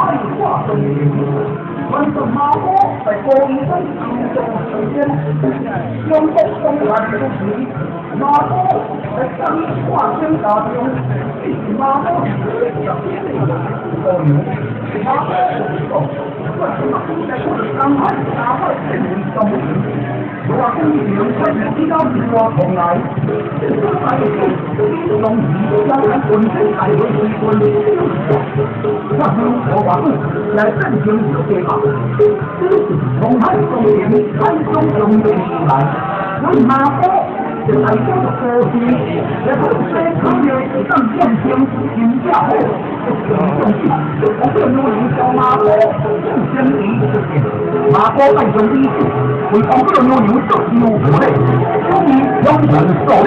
废话中间，传统马坡在高一生当中首先用国公来主持，马坡在上化生当中，马坡是小高牛，马坡为什么在我的伤害大会成为中我话公牛在比较我同来，这个在用语将来本身大会回归。我话来振兴这个地方，从海中间海中中的起来，为马坡就来这个高兴，也不是他们上建兴新加坡，我个努力叫马坡更先离这些，马坡爱兄弟，为我个努力做牛活嘞，终于永远受益。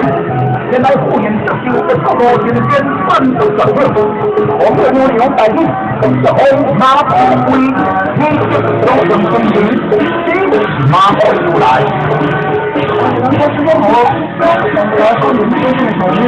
现在护眼这些的套路，今天三个整个，我个努力带领。红马坡归，你有什么声音？马坡出来。能够是我好，我说你们都是好人。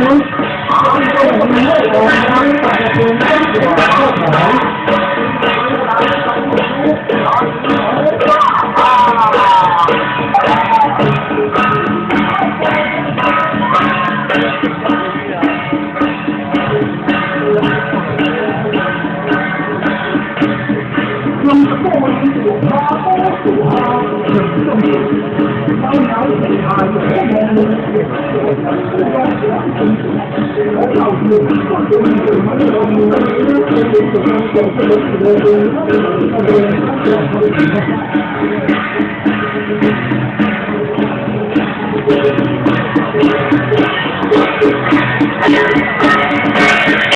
Yeah.